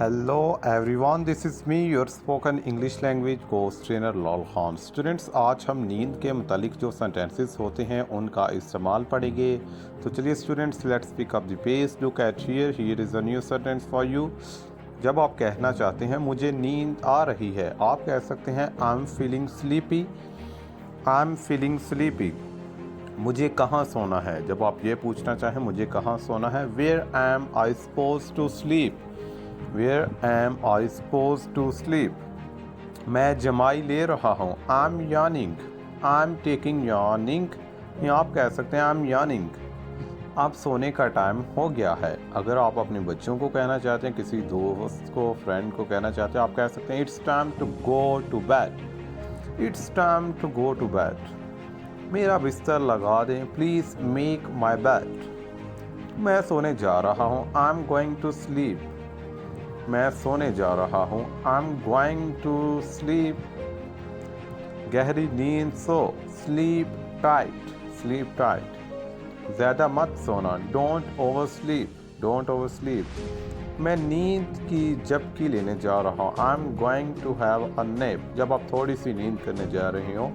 Hello everyone, this is me, your spoken English language coach trainer Lal Khan. Students, आज हम नींद के मुतालिक जो सेंटेंसेस होते हैं उनका इस्तेमाल पढ़ेंगे। तो चलिए students, let's pick up the page. Look at here is a new sentence for you. जब आप कहना चाहते हैं मुझे नींद आ रही है, आप कह सकते हैं I am feeling sleepy. I am feeling sleepy. मुझे कहाँ सोना है, जब आप ये पूछना चाहें मुझे कहाँ सोना है, where am I suppose to sleep. Where am I supposed to sleep? मैं जमाई ले रहा हूँ। I'm yawning. I'm taking yawning. या आप कह सकते हैं I'm yawning. आप सोने का टाइम हो गया है। अगर आप अपने बच्चों को कहना चाहते हैं, किसी दोस्त को, फ्रेंड को कहना चाहते हैं, आप कह सकते हैं It's time to go to bed. It's time to go to bed. मेरा बिस्तर लगा दें। Please make my bed. मैं सोने जा रहा हूँ। I'm going to sleep. मैं सोने जा रहा हूँ। I am going to sleep. गहरी नींद सो। Sleep tight. Sleep tight. ज़्यादा मत सोना। Don't oversleep. Don't oversleep. मैं नींद की झपकी लेने जा रहा हूँ। I am going to have a nap. जब आप थोड़ी सी नींद करने जा रही हो।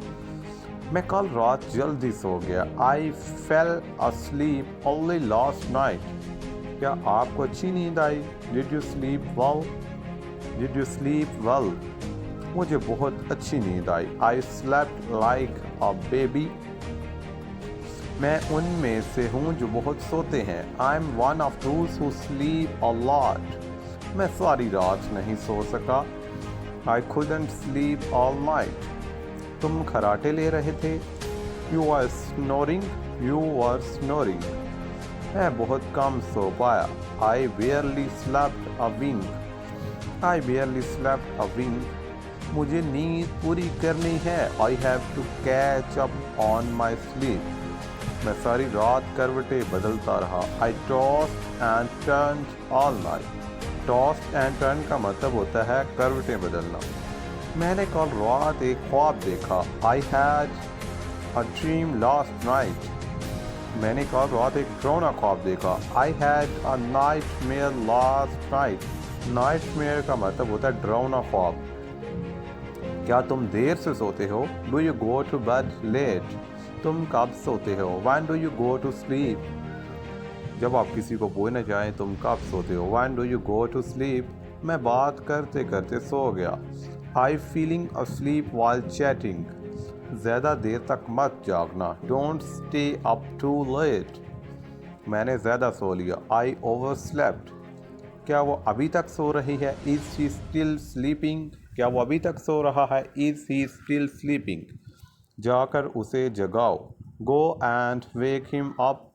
मैं कल रात जल्दी सो गया। I fell asleep only last night. क्या आपको अच्छी नींद आई? Did you sleep well? Did you sleep well? मुझे बहुत अच्छी नींद आई। I slept like a baby. मैं उनमें से हूँ जो बहुत सोते हैं। I am one of those who sleep a lot. मैं सारी रात नहीं सो सका। I couldn't sleep all night. तुम खराटे ले रहे थे। You are snoring. You are snoring. मैं बहुत कम सो पाया। I barely slept a wink. I barely slept a wink. मुझे नींद पूरी करनी है। I have to catch up on my sleep. मैं सारी रात करवटें बदलता रहा। I tossed and turn all night. Tossed and turn का मतलब होता है करवटें बदलना। मैंने कल रात एक ख्वाब देखा। I had a dream last night. मैंने कल रात एक डरावना ख्वाब देखा। I had a night mayor last night. Night mayor का मतलब होता है डरावना ख्वाब। क्या तुम देर से सोते हो? Do you go to bed late? तुम कब सोते हो? When do you go to sleep? जब आप किसी को बोलना चाहें तुम कब सोते हो, when do you go to sleep? मैं बात करते करते सो गया। I feeling asleep while chatting. ज़्यादा देर तक मत जागना। Don't stay up too late. मैंने ज़्यादा सो लिया। I overslept. क्या वो अभी तक सो रही है? Is she still sleeping? क्या वो अभी तक सो रहा है? Is he still sleeping? जाकर उसे जगाओ। Go and wake him up.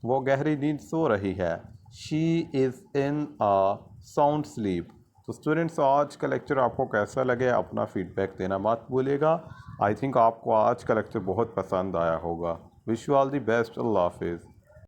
वो गहरी नींद सो रही है। She is in a sound sleep. तो स्टूडेंट्स, आज का लेक्चर आपको कैसा लगे, अपना फीडबैक देना मत भूलिएगा। आई थिंक आपको आज का लेक्चर बहुत पसंद आया होगा। Wish you all the best. अल्लाह हाफिज़।